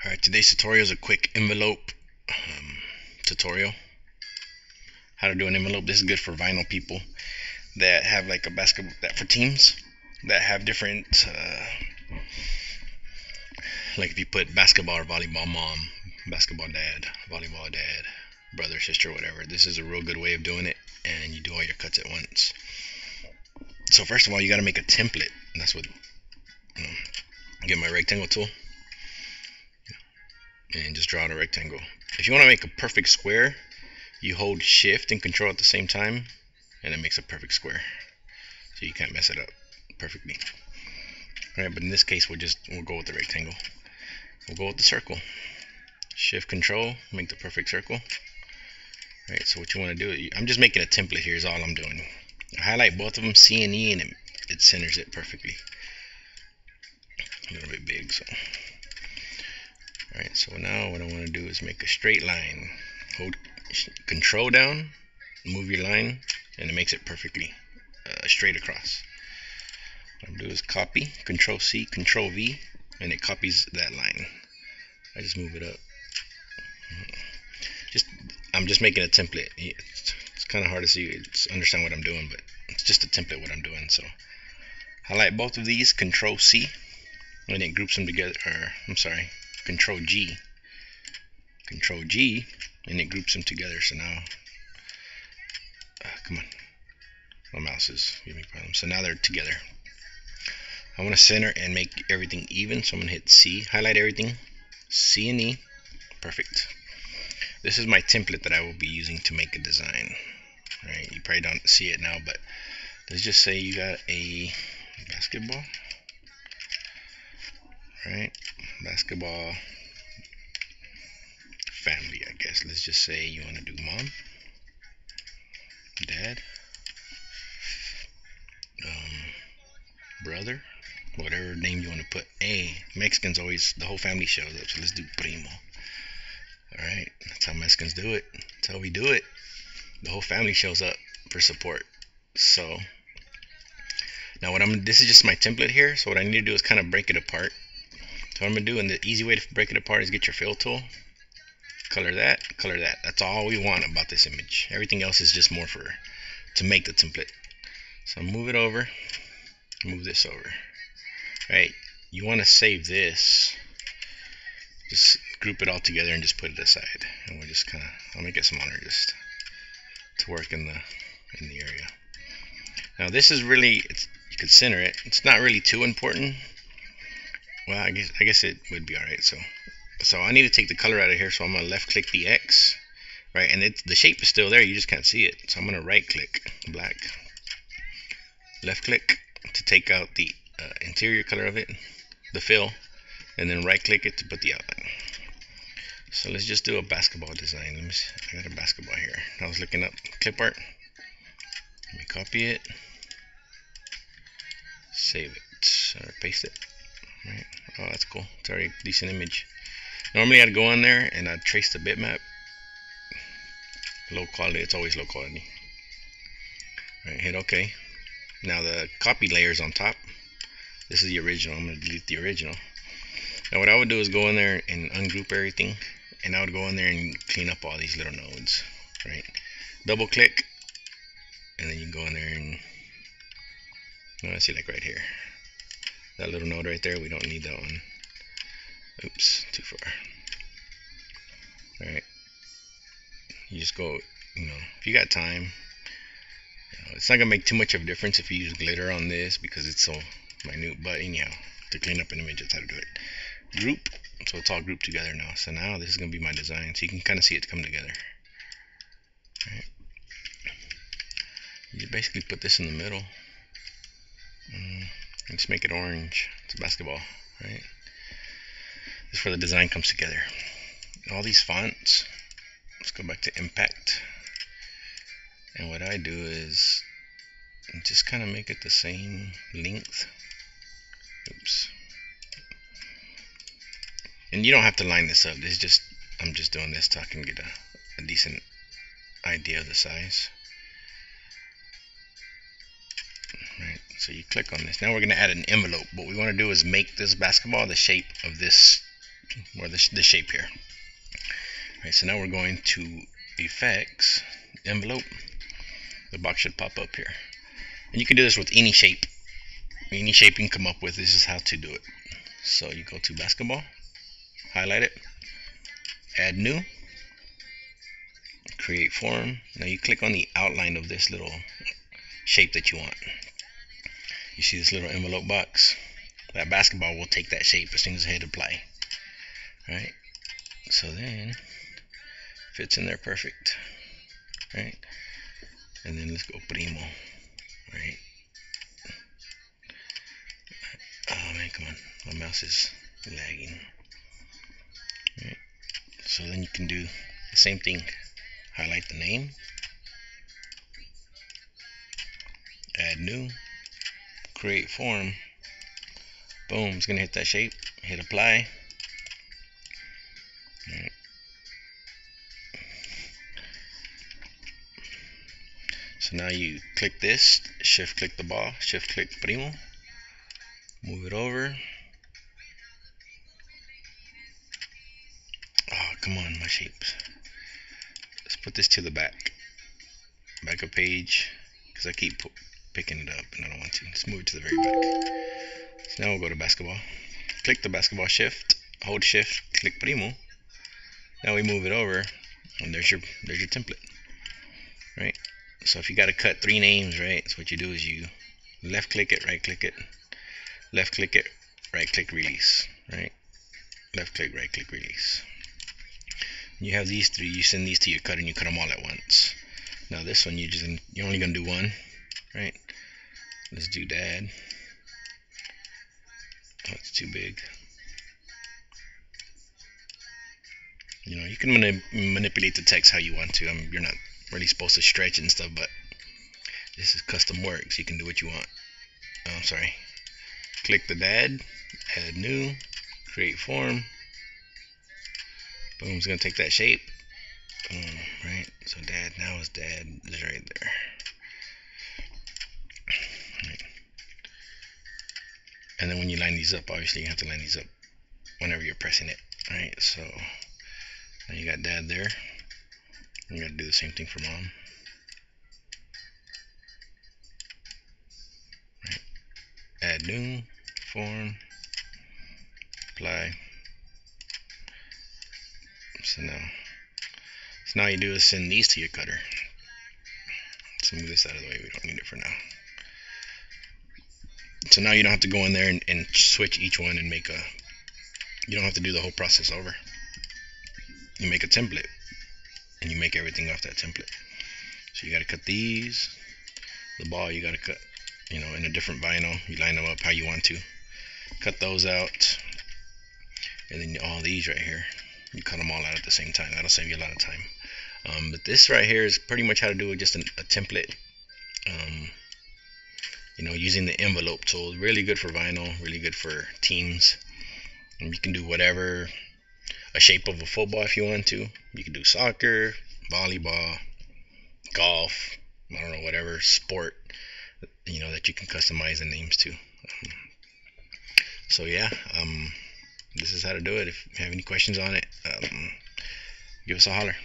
Alright, today's tutorial is a quick envelope tutorial. How to do an envelope. This is good for vinyl people that have like a basketball, that for teams that have different, like if you put basketball or volleyball mom, basketball dad, volleyball dad, brother, sister, whatever. This is a real good way of doing it, and you do all your cuts at once. So first of all, you got to make a template. That's what, get my rectangle tool and just draw out a rectangle. If you want to make a perfect square, you hold shift and control at the same time, and it makes a perfect square, so you can't mess it up perfectly. Alright, but in this case we'll go with the rectangle. We'll go with the circle. Shift control, make the perfect circle. Alright, so what you want to do, I'm just making a template here is all I'm doing. I highlight both of them, C and E, and it centers it perfectly. A little bit big, so. Alright, so now what I want to do is make a straight line. Hold control down, move your line, and it makes it perfectly straight across. What I'm going to do is copy, control C, control V, and it copies that line. I just move it up. I'm just making a template. It's kind of hard to see, understand what I'm doing, but it's just a template what I'm doing. So highlight both of these, control C, and it groups them together, or I'm sorry, control G, and it groups them together. So now, come on, my mouse is giving me problems. So now they're together. I want to center and make everything even, so I'm going to hit C, highlight everything, C and E, perfect. This is my template that I will be using to make a design. Right, you probably don't see it now, but let's just say you got a basketball, right? Basketball family, I guess. Let's just say you want to do mom, dad, brother, whatever name you want to put. Mexicans always, the whole family shows up, so let's do primo. Alright, that's how Mexicans do it. That's how we do it. The whole family shows up for support. So now this is just my template here, so what I need to do is kind of break it apart. So what I'm going to do, and the easy way to break it apart is get your fill tool, color that. That's all we want about this image. Everything else is just more to make the template. So move it over, move this over. Right, you want to save this. Just group it all together and just put it aside. And we'll just I'll make it smaller just to work in the area. Now this is really, you could center it. It's not really too important. Well, I guess it would be alright. So I need to take the color out of here. So I'm gonna left click the X, right? And the shape is still there. You just can't see it. So I'm gonna right click black, left click to take out the interior color of it, the fill, and then right click it to put the outline. So let's just do a basketball design. Let me see. I got a basketball here. I was looking up clip art. Let me copy it, save it, or paste it. Right. Oh, that's cool. It's already a decent image. Normally I'd go on there and I'd trace the bitmap. Low quality. It's always low quality. Right. Hit OK. Now the copy layer is on top. This is the original. I'm going to delete the original. Now what I would do is go in there and ungroup everything, and I would go in there and clean up all these little nodes, right? Double click, and then you can go in there and, see, like right here, that little node right there, we don't need that one. Oops, too far. Alright, you just go, if you got time, it's not gonna make too much of a difference if you use glitter on this because it's so minute, but anyhow, to clean up an image, that's how to do it. Group, so it's all grouped together now. So now this is going to be my design, so you can kind of see it come together. Right. You basically put this in the middle and just make it orange. It's a basketball, right? This is where the design comes together. All these fonts, let's go back to impact, and what I do is just kind of make it the same length. Oops. And you don't have to line this up. I'm just doing this so I can get a decent idea of the size. Right, so you click on this. Now we're going to add an envelope. What we want to do is make this basketball the shape of this or the shape here. Alright, so now we're going to effects, envelope. The box should pop up here. And you can do this with any shape. Any shape you can come up with. This is how to do it. So you go to basketball, highlight it, add new, create form. Now you click on the outline of this little shape that you want. You see this little envelope box? That basketball will take that shape as soon as I hit apply. Right? So then fits in there perfect. Right? And then let's go primo. Right? Oh man, come on. My mouse is lagging. Right? So then you can do the same thing. Highlight the name. Add new. Create form. Boom, it's gonna hit that shape. Hit apply. Right. So now you click this, shift click the ball, shift click primo, move it over. Oh, come on, my shapes. Let's put this to the back of page, because I keep picking it up and I don't want to. Let's move it to the very back. So now we'll go to basketball. Click the basketball, shift, hold shift, click primo. Now we move it over, and there's your template. Right? So if you got to cut 3 names, right? So what you do is you left click it, right click it, left click it, right click release, right? Left click, right click release. You have these 3, you send these to your cutter and you cut them all at once. Now this one you're only gonna do one, right? Let's do dad. Oh, it's too big. You know, you can manipulate the text how you want to. You're not really supposed to stretch and stuff, but this is custom work, so you can do what you want. Oh, sorry. Click the dad, add new, create form. Boom, it's gonna take that shape. Boom, right? So dad, now his dad is right there. Right. And then when you line these up, obviously you have to line these up whenever you're pressing it. Alright, so now you got dad there. You gotta do the same thing for mom. Right. Add new, form, apply. So now you do is send these to your cutter. Let's move this out of the way, we don't need it for now. So now you don't have to go in there and switch each one and make you don't have to do the whole process over. You make a template and you make everything off that template. So you got to cut these. The ball you got to cut, you know, in a different vinyl. You line them up how you want to. Cut those out, and then all these right here, you cut them all out at the same time. That'll save you a lot of time. But this right here is pretty much how to do it, just a template. You know, using the envelope tool, really good for vinyl, really good for teams. And you can do whatever, a shape of a football if you want to. You can do soccer, volleyball, golf, I don't know, whatever sport, you know, that you can customize the names to. So yeah, this is how to do it. If you have any questions on it, give us a holler.